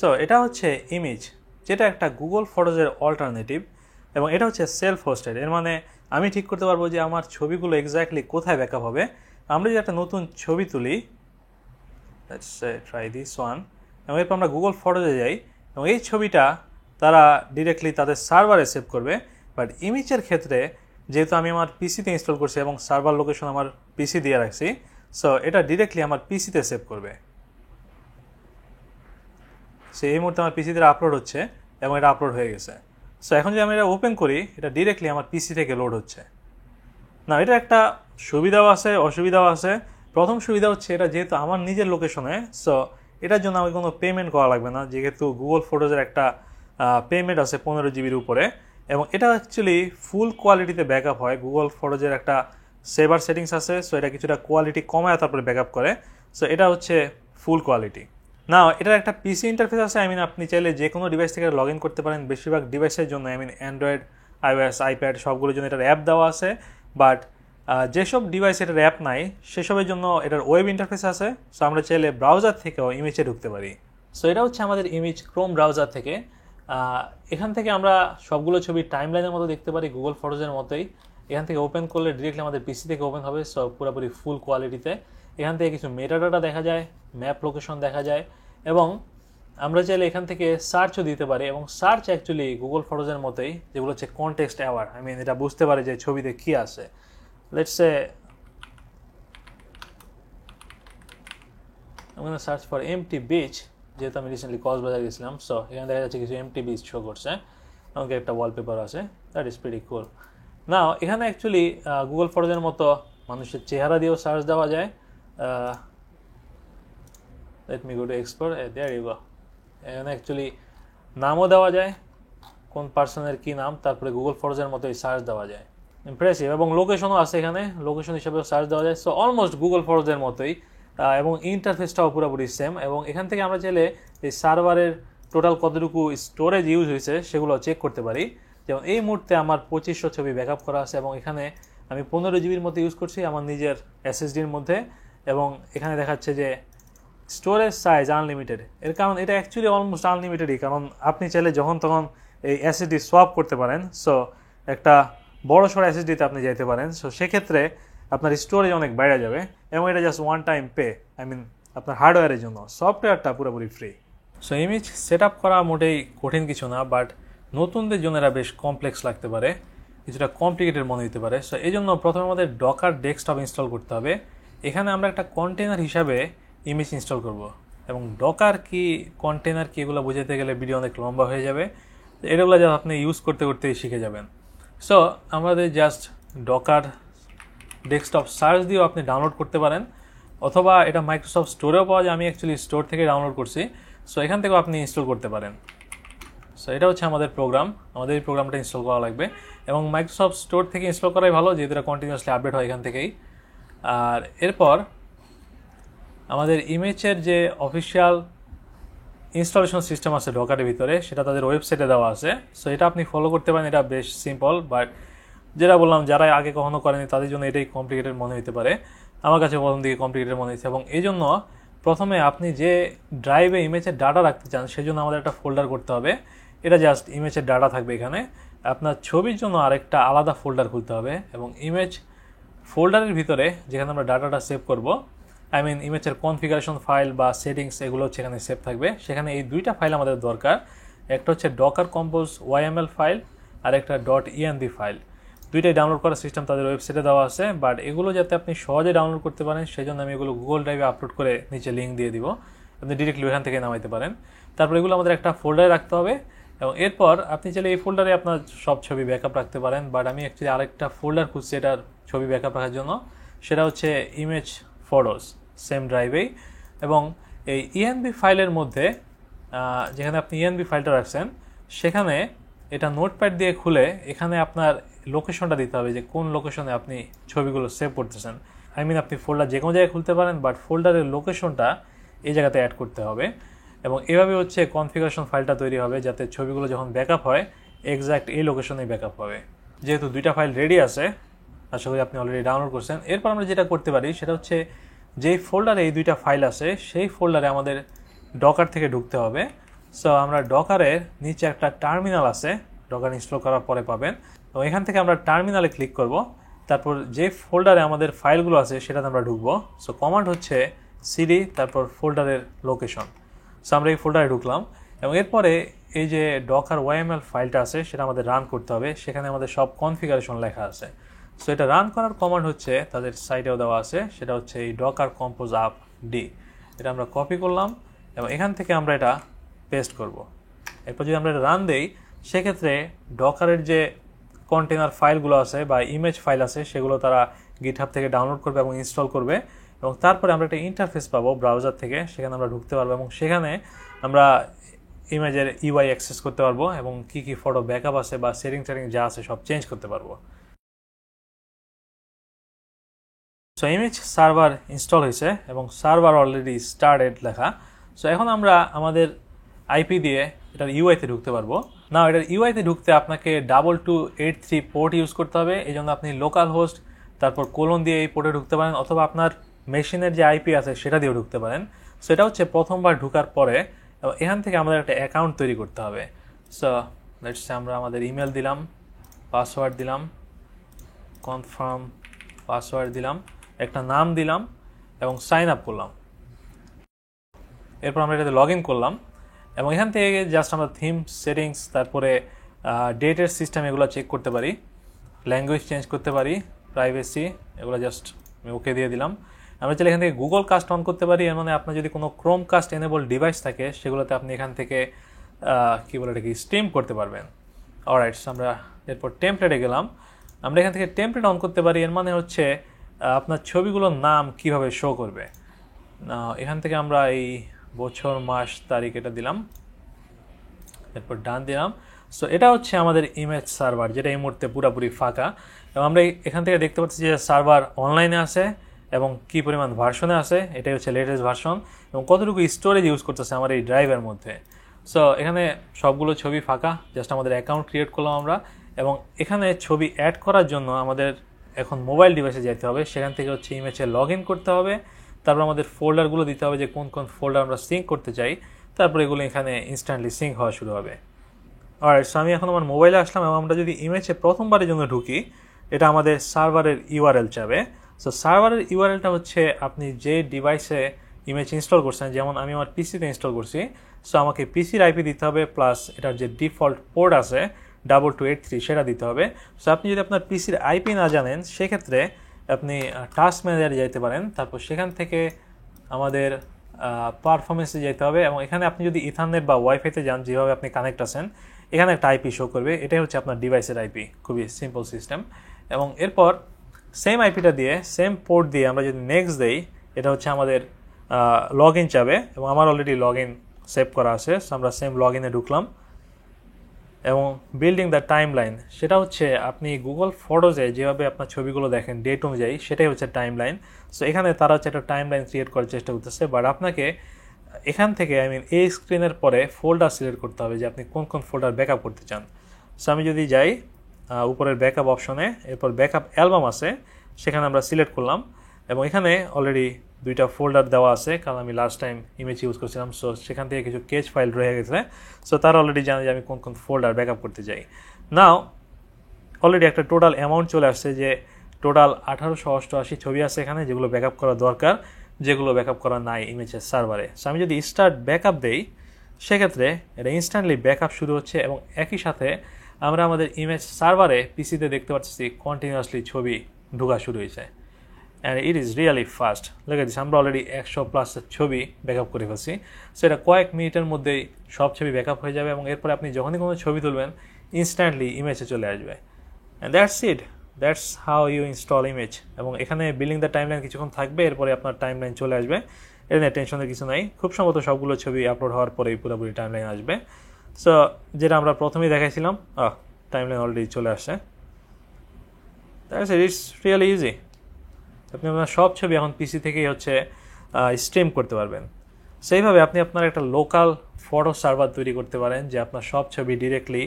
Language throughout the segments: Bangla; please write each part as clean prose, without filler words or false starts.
সো এটা হচ্ছে ইমেজ, যেটা একটা গুগল ফটোজের অল্টারনেটিভ, এবং এটা হচ্ছে সেলফ হোস্টেড। এর মানে আমি ঠিক করতে পারবো যে আমার ছবিগুলো এক্স্যাক্টলি কোথায় ব্যাকআপ হবে। আমরা যদি একটা নতুন ছবি তুলি, let's say try this one, এবং এরপর আমরা গুগল ফটোজে যাই এবং এই ছবিটা তারা ডিরেক্টলি তাদের সার্ভারে সেভ করবে। বাট ইমেজের ক্ষেত্রে যেহেতু আমি আমার পিসিতে ইনস্টল করছি এবং সার্ভার লোকেশন আমার পিসি দিয়ে রাখছি, সো এটা ডিরেক্টলি আমার পিসিতে সেভ করবে। সো এই মুহূর্তে আমার পিসিতে আপলোড হচ্ছে এবং এটা আপলোড হয়ে গেছে। সো এখন যদি আমি এটা ওপেন করি, এটা ডিরেক্টলি আমার পিসি থেকে লোড হচ্ছে। না, এটা একটা সুবিধাও আছে, অসুবিধাও আছে। প্রথম সুবিধা হচ্ছে এটা যেহেতু আমার নিজের লোকেশনে, সো এটার জন্য আমাকে কোনো পেমেন্ট করা লাগবে না, যেহেতু গুগল ফটোজের একটা পেমেন্ট আছে 15 জিবির উপরে, এবং এটা অ্যাকচুয়ালি ফুল কোয়ালিটিতে ব্যাকআপ হয়। গুগল ফটোজের একটা সেভার সেটিংস আছে, সো এটা কিছুটা কোয়ালিটি কমায় তারপরে ব্যাকআপ করে। সো এটা হচ্ছে ফুল কোয়ালিটি। না, এটার একটা পিসি ইন্টারফেস আছে। আপনি চাইলে যে কোনো ডিভাইস থেকে লগ ইন করতে পারেন। বেশিরভাগ ডিভাইসের জন্য অ্যান্ড্রয়েড, iOS, আইপ্যাড সবগুলোর জন্য এটার অ্যাপ দেওয়া আছে। বাট যেসব ডিভাইস এটার অ্যাপ নাই সেসবের জন্য এটার ওয়েব ইন্টারফেস আছে। সো আমরা চাইলে ব্রাউজার থেকেও ইমেজে ঢুকতে পারি। সো এটা হচ্ছে আমাদের ইমেজ ক্রোম ব্রাউজার থেকে। এখান থেকে আমরা সবগুলো ছবি টাইমলাইনের মতো দেখতে পারি, গুগল ফটোজের মতোই। এখান থেকে ওপেন করলে ডিরেক্টলি আমাদের পিসি থেকে ওপেন হবে, সো পুরোপুরি ফুল কোয়ালিটিতে। এখান থেকে কিছু মেটাডাটা দেখা যায়, ম্যাপ লোকেশন দেখা যায়, এবং আমরা চাইলে এখান থেকে সার্চও দিতে পারি। এবং সার্চ অ্যাকচুয়ালি গুগল ফটোজের মতোই, যেগুলো হচ্ছে কনটেক্সট অ্যাওয়ার। এটা বুঝতে পারে যে ছবিতে কী আছে। Let's say I'm going to search for empty beach, যেহেতু আমি রিসেন্টলি কক্সবাজার গেছিলাম। সো এখানে দেখা যাচ্ছে কিছু এমটি বিচ শো করছে, আমাকে একটা ওয়ালপেপার আছে, দ্যাট ইজ প্রিটি কুল। না, এখানে অ্যাকচুয়ালি গুগল ফটোজের মতো মানুষের চেহারা দিয়েও সার্চ দেওয়া যায়। Let me go to explore, there you go. এখানে অ্যাকচুয়ালি নামও দেওয়া যায়, কোন পার্সনের কী নাম, তারপরে গুগল ফটোজের মতোই সার্চ দেওয়া যায়। ইমপ্রেসিভ। এবং লোকেশনও আছে এখানে, লোকেশন হিসেবেও সার্চ দেওয়া যায়। সো অলমোস্ট গুগল ফটোজের মতোই, এবং ইন্টারফেসটাও পুরোপুরি সেম। এবং এখান থেকে আমরা চাইলে এই সার্ভারের টোটাল কতটুকু স্টোরেজ ইউজ হয়েছে সেগুলো চেক করতে পারি। যেমন এই মুহূর্তে আমার 2500 ছবি ব্যাকআপ করা আছে, এবং এখানে আমি 15 জিবির মধ্যে ইউজ করছি আমার নিজের এসএসডির মধ্যে। এবং এখানে দেখাচ্ছে যে স্টোরেজ সাইজ আনলিমিটেড। এর কারণ এটা অ্যাকচুয়ালি অলমোস্ট আনলিমিটেডই, কারণ আপনি চাইলে যখন তখন এই এসএসডি সোয়াপ করতে পারেন। সো একটা বড় সড়ো এসএসডিতে আপনি যেতে পারেন। সো সেক্ষেত্রে আপনার স্টোরেজ অনেক বেড়ে যাবে, এবং এটা জাস্ট ওয়ান টাইম পে। আপনার হার্ডওয়্যারের জন্য, সফটওয়্যারটা পুরোপুরি free. So image set up করা মোটেই কঠিন কিছু না, বাট নতুনদের জন্য এরা বেশ কমপ্লেক্স লাগতে পারে, কিছুটা কমপ্লিকেটেড মনে হতে পারে। সো এই জন্য প্রথমে আমাদের ডকার ডেস্কটপ ইনস্টল করতে হবে। এখানে আমরা একটা কন্টেনার হিসাবে ইমেজ ইনস্টল করব, এবং ডকার কি, কন্টেনার কি, এগুলো বোঝাতে গেলে ভিডিও অনেক লম্বা হয়ে যাবে। এগুলো যা আপনি ইউজ করতে করতেই শিখে যাবেন। সো আমাদের জাস্ট ডকার ডেস্কটপ সার্চ দিয়েও আপনি ডাউনলোড করতে পারেন, অথবা এটা মাইক্রোসফট স্টোরেও পাওয়া যায়। আমি অ্যাকচুয়ালি স্টোর থেকে ডাউনলোড করছি, সো এখান থেকেও আপনি ইনস্টল করতে পারেন। সো এটা হচ্ছে আমাদের প্রোগ্রাম, আমাদের এই প্রোগ্রামটা ইনস্টল করা লাগবে, এবং মাইক্রোসফট স্টোর থেকে ইনস্টল করাই ভালো, যেহেতু এটা কন্টিনিউয়াসলি আপডেট হয় এখান থেকেই। আর এরপর আমাদের ইমেজের যে অফিসিয়াল ইনস্টলেশন সিস্টেম আছে ডকারের ভিতরে, সেটা তাদের ওয়েবসাইটে দেওয়া আছে। সো এটা আপনি ফলো করতে পারেন, এটা বেশ সিম্পল। বাট যেটা বললাম, যারা আগে কখনো করেনি তাদের জন্য এটাই কমপ্লিকেটেড মনে হতে পারে। আমার কাছে প্রথম দিকে কমপ্লিকেটেড মনে হয়েছে, এবং এই জন্য প্রথমে আপনি যে ড্রাইভে ইমেজের ডাটা রাখতে চান সেজন্য আমাদের একটা ফোল্ডার করতে হবে। এটা জাস্ট ইমেজের ডাটা থাকবে এখানে। আপনার ছবির জন্য আরেকটা আলাদা ফোল্ডার খুলতে হবে, এবং ইমেজ ফোল্ডারের ভিতরে যেখানে আমরা ডাটাটা সেভ করব, ইমেজের কনফিগারেশন ফাইল বা সেটিংস, এগুলো সেখানে সেভ থাকবে। সেখানে এই দুইটা ফাইল আমাদের দরকার। একটা হচ্ছে ডকার কম্পোজ ওয়াইএমএল ফাইল, আর একটা .env ফাইল। দুইটাই ডাউনলোড করার সিস্টেম তাদের ওয়েবসাইটে দেওয়া আছে। বাট এগুলো যাতে আপনি সহজে ডাউনলোড করতে পারেন সেই জন্য আমি এগুলো গুগল ড্রাইভে আপলোড করে নিচে লিঙ্ক দিয়ে দিব, আপনি ডিরেক্টলি ওখান থেকে নামাইতে পারেন। তারপর এগুলো আমাদের একটা ফোল্ডারে রাখতে হবে, এবং এরপর আপনি চাইলে এই ফোল্ডারে আপনার সব ছবি ব্যাকআপ রাখতে পারেন। বাট আমি অ্যাকচুয়ালি আরেকটা ফোল্ডার খুঁজছি এটার ছবি ব্যাকআপ রাখার জন্য, সেটা হচ্ছে ইমেজ ফটোস, সেম ড্রাইভেই। এবং এই ইএনবি ফাইলের মধ্যে যেখানে আপনি ইএনবি ফাইলটা রাখছেন, সেখানে এটা নোটপ্যাড দিয়ে খুলে এখানে আপনার লোকেশনটা দিতে হবে, যে কোন লোকেশনে আপনি ছবিগুলো সেভ করতেছেন। আপনি ফোল্ডার যে কোনো জায়গায় খুলতে পারেন, বাট ফোল্ডারের লোকেশনটা এই জায়গাতে অ্যাড করতে হবে। এবং এভাবে হচ্ছে কনফিগারেশন ফাইলটা তৈরি হবে, যাতে ছবিগুলো যখন ব্যাকআপ হয় এক্স্যাক্ট এই লোকেশনেই ব্যাকআপ হবে। যেহেতু দুইটা ফাইল রেডি আছে, আশা করি আপনি অলরেডি ডাউনলোড করছেন। এরপর আমরা যেটা করতে পারি সেটা হচ্ছে, যেই ফোল্ডারে এই দুইটা ফাইল আছে সেই ফোল্ডারে আমাদের ডকার থেকে ঢুকতে হবে। সো আমরা ডকারের নিচে একটা টার্মিনাল আছে, ডকার ইনস্টল করার পরে পাবেন। তো এখান থেকে আমরা টার্মিনালে ক্লিক করব, তারপর যে ফোল্ডারে আমাদের ফাইলগুলো আছে সেটাতে আমরা ঢুকবো। সো কমান্ড হচ্ছে সিডি তারপর ফোল্ডারের লোকেশন। সো আমরা এই ফোল্ডারে ঢুকলাম এবং এরপরে এই যে ডকার ওয়াইএমএল ফাইলটা আছে সেটা আমাদের রান করতে হবে। সেখানে আমাদের সব কনফিগারেশন লেখা আছে। সো এটা রান করার কমান্ড হচ্ছে তাদের সাইটেও দেওয়া আছে, সেটা হচ্ছে এই ডকার কম্পোজ আপ ডি। এটা আমরা কপি করলাম এবং এখান থেকে আমরা এটা পেস্ট করব। এরপর যদি আমরা এটা রান দেই সেক্ষেত্রে ডকারের যে কন্টেনার ফাইলগুলো আছে বা ইমেজ ফাইল আছে সেগুলো তারা গিটহাব থেকে ডাউনলোড করবে এবং ইনস্টল করবে এবং তারপরে আমরা একটা ইন্টারফেস পাবো ব্রাউজার থেকে, সেখানে আমরা ঢুকতে পারবো এবং সেখানে আমরা ইমেজের ইউআই অ্যাক্সেস করতে পারবো এবং কি কি ফটো ব্যাকআপ আছে বা সেটিং যা আছে সব চেঞ্জ করতে পারবো। সো ইমেজ সার্ভার ইনস্টল হয়েছে এবং সার্ভার অলরেডি স্টার্টেড লেখা। সো এখন আমরা আমাদের আইপি দিয়ে এটার ইউআইতে ঢুকতে পারবো না। এটার ইউআইতে ঢুকতে আপনাকে 2283 পোর্ট ইউজ করতে হবে। এই জন্য আপনি লোকাল হোস্ট তারপর কোলন দিয়ে এই পোর্টে ঢুকতে পারেন, অথবা আপনার মেশিনের যে আইপি আছে সেটা দিয়েও ঢুকতে পারেন। সো এটা হচ্ছে প্রথমবার ঢুকার পরে এবং এখান থেকে আমাদের একটা অ্যাকাউন্ট তৈরি করতে হবে। সো লেটস সে আমরা আমাদের ইমেল দিলাম, পাসওয়ার্ড দিলাম, কনফার্ম পাসওয়ার্ড দিলাম, একটা নাম দিলাম এবং সাইন আপ করলাম। এরপর আমরা এটাতে লগ ইন করলাম এবং এখান থেকে জাস্ট আমরা থিম সেটিংস তারপরে ডেটের সিস্টেম এগুলো চেক করতে পারি, ল্যাঙ্গুয়েজ চেঞ্জ করতে পারি, প্রাইভেসি এগুলো জাস্ট আমি ওকে দিয়ে দিলাম। আমরা চাইলে এখান থেকে গুগল কাস্ট অন করতে পারি। এর মানে আপনার যদি কোনো ক্রোম কাস্ট এনেবল ডিভাইস থাকে সেগুলোতে আপনি এখান থেকে কী বলে এটাকে স্ট্রিম করতে পারবেন। অলরাইট, আমরা এরপর টেমপ্লেটে গেলাম। আমরা এখান থেকে টেমপ্লেট অন করতে পারি। এর মানে হচ্ছে আপনার ছবিগুলোর নাম কিভাবে শো করবে। এখান থেকে আমরা এই বছর মাস তারিখ এটা দিলাম, এরপর ডান দিলাম। সো এটা হচ্ছে আমাদের ইমেজ সার্ভার, যেটা এই মুহূর্তে পুরোপুরি ফাঁকা এবং আমরা এখান থেকে দেখতে পাচ্ছি যে সার্ভার অনলাইনে আছে এবং কী পরিমাণ ভার্সনে আছে, এটাই হচ্ছে লেটেস্ট ভার্সন এবং কতটুকু স্টোরেজ ইউজ করতেছে আমার এই ড্রাইভের মধ্যে। সো এখানে সবগুলো ছবি ফাঁকা, জাস্ট আমাদের অ্যাকাউন্ট ক্রিয়েট করলাম আমরা এবং এখানে ছবি অ্যাড করার জন্য আমাদের এখন মোবাইল ডিভাইসে যেতে হবে। সেখান থেকে হচ্ছে ইমেজে লগ ইন করতে হবে, তারপর আমাদের ফোল্ডারগুলো দিতে হবে যে কোন কোন ফোল্ডার আমরা সিঙ্ক করতে চাই, তারপর এগুলো এখানে ইনস্ট্যান্টলি সিঙ্ক হওয়া শুরু হবে। অলরাইট, সো আমি এখন আমার মোবাইলে আসলাম এবং আমরা যদি ইমেজে প্রথমবারের জন্য ঢুকি এটা আমাদের সার্ভারের ইউআরএল চাবে। সো সার্ভারের ইউআরএলটা হচ্ছে আপনি যে ডিভাইসে ইমেজ ইনস্টল করছেন, যেমন আমি আমার পিসিতে ইনস্টল করছি। সো আমাকে পিসির আইপি দিতে হবে প্লাস এটার যে ডিফল্ট পোর্ট আছে 2283 সেটা দিতে হবে। সো আপনি যদি আপনার পিসির আইপি না জানেন সেক্ষেত্রে আপনি টাস্ক ম্যানেজারে যেতে পারেন, তারপর সেখান থেকে আমাদের পারফরমেন্সে যেতে হবে এবং এখানে আপনি যদি ইথারনেট বা ওয়াইফাইতে যান, যেভাবে আপনি কানেক্ট আছেন এখানে একটা আইপি শো করবে, এটাই হচ্ছে আপনার ডিভাইসের আইপি। খুবই সিম্পল সিস্টেম। এবং এরপর সেম আইপিটা দিয়ে সেম পোর্ট দিয়ে আমরা যদি নেক্সট দেই এটা হচ্ছে আমাদের লগ ইন চাবে এবং আমার অলরেডি লগ ইন সেভ করা আছে। সো আমরা সেম লগ ইনে ঢুকলাম এবং বিল্ডিং দ্য টাইম লাইন, সেটা হচ্ছে আপনি গুগল ফটোজে যেভাবে আপনার ছবিগুলো দেখেন ডেট অনুযায়ী, সেটাই হচ্ছে টাইম লাইন। সো এখানে তারা হচ্ছে একটা টাইম লাইন ক্রিয়েট করার চেষ্টা করতেছে, বাট আপনাকে এখান থেকে এই স্ক্রিনের পরে ফোল্ডার সিলেক্ট করতে হবে যে আপনি কোন কোন ফোল্ডার ব্যাকআপ করতে চান। সো আমি যদি যাই উপরের ব্যাকআপ অপশনে, এরপর ব্যাকআপ অ্যালবাম আছে সেখানে আমরা সিলেক্ট করলাম এবং এখানে অলরেডি দুইটা ফোল্ডার দেওয়া আছে, কারণ আমি লাস্ট টাইম ইমেজ ইউজ করছিলাম। সো সেখান থেকে কিছু কেচ ফাইল রয়ে গেছে। সো তারা অলরেডি জানে যে আমি কোন কোন ফোল্ডার ব্যাকআপ করতে চাই। নাও অলরেডি একটা টোটাল অ্যামাউন্ট চলে আসছে যে টোটাল 1888 ছবি আছে এখানে, যেগুলো ব্যাকআপ করা দরকার, যেগুলো ব্যাকআপ করা নাই ইমেজের সার্ভারে। সো আমি যদি স্টার্ট ব্যাকআপ দেই সেক্ষেত্রে এটা ইনস্ট্যান্টলি ব্যাকআপ শুরু হচ্ছে এবং একই সাথে আমরা আমাদের ইমেজ সার্ভারে পিসিতে দেখতে পাচ্ছি কন্টিনিউয়াসলি ছবি ঢোকা শুরু হয়েছে and it is really fast. লেগে দিচ্ছি আমরা অলরেডি 100+ ছবি ব্যাকআপ করে ফেলছি। সো এটা কয়েক মিনিটের মধ্যেই সব ছবি ব্যাকআপ হয়ে যাবে এবং এরপরে আপনি যখনই কোনো ছবি তুলবেন ইনস্ট্যান্টলি ইমেজে চলে আসবে। And that's it, that's how you install image. এবং এখানে বিল্ডিং দ্য টাইমলাইন কিছুক্ষণ থাকবে, এরপরে আপনার টাইমলাইন চলে আসবে। এটা নিয়ে টেনশনের কিছু নাই, খুব সম্ভবত সবগুলো ছবি আপলোড হওয়ার পরেই পুরোপুরি টাইমলাইন আসবে। সো যেটা আমরা প্রথমেই দেখাইছিলাম, টাইমলাইন অলরেডি চলে আসছে। That's it, it's really easy. আপনি আপনার সব ছবি এখন পিসি থেকেই হচ্ছে স্ট্রিম করতে পারবেন। সেইভাবে আপনি আপনার একটা লোকাল ফটো সার্ভার তৈরি করতে পারেন যে আপনার সব ছবি ডিরেক্টলি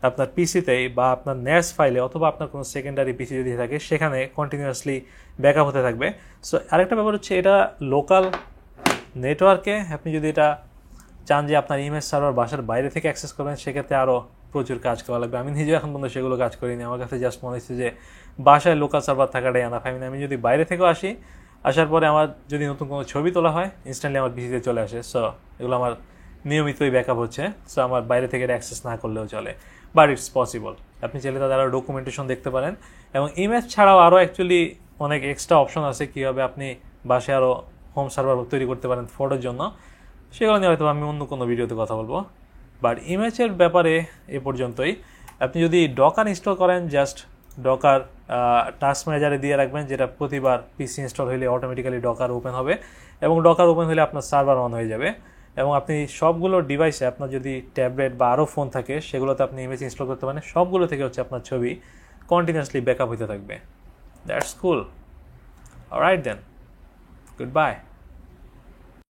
আপনার পিসিতেই বা আপনার নেটস ফাইলে অথবা আপনার কোনো সেকেন্ডারি পিসি যদি থাকে সেখানে কন্টিনিউয়াসলি ব্যাকআপ হতে থাকবে। সো আরেকটা ব্যাপার হচ্ছে এটা লোকাল নেটওয়ার্কে আপনি যদি এটা চান যে আপনার ইমেজ সার্ভার বাসার বাইরে থেকে অ্যাক্সেস করবেন, সেক্ষেত্রে আরও প্রচুর কাজ করা লাগবে। আমি নিজেও এখন পর্যন্ত সেগুলো কাজ করিনি। আমার কাছে জাস্ট মনে হচ্ছে যে বাসায় লোকাল সার্ভার থাকাটাই আনা। আমি যদি বাইরে থেকেও আসার পরে আমার যদি নতুন কোনো ছবি তোলা হয়, ইনস্ট্যান্টলি আমার পিসিতে চলে আসে। সো এগুলো আমার নিয়মিতই ব্যাকআপ হচ্ছে। সো আমার বাইরে থেকে অ্যাক্সেস না করলেও চলে, বাট ইটস পসিবল। আপনি চাইলে তাদের আরও ডকুমেন্টেশন দেখতে পারেন, এবং ইমেজ ছাড়াও আরও অ্যাকচুয়ালি অনেক এক্সট্রা অপশন আছে কীভাবে আপনি বাসায় আরও হোম সার্ভার তৈরি করতে পারেন ফটোর জন্য। সেগুলো নিয়ে হয়তো আমি অন্য কোনো ভিডিওতে কথা বলবো। বাট ইমেজের ব্যাপারে এ পর্যন্তই। আপনি যদি ডকার ইনস্টল করেন, জাস্ট ডকার টাস্ক ম্যানেজারে দিয়ে রাখবেন, যেটা প্রতিবার পিসি ইনস্টল হলে অটোমেটিক্যালি ডকার ওপেন হবে, এবং ডকার ওপেন হলে আপনার সার্ভার অন হয়ে যাবে। এবং আপনি সবগুলো ডিভাইসে, আপনার যদি ট্যাবলেট বা আরও ফোন থাকে, সেগুলোতে আপনি ইমেজ ইনস্টল করতে পারেন। সবগুলো থেকে আপনার ছবি কন্টিনিউয়াসলি ব্যাকআপ হতে থাকবে। That's cool. Alright then, good by.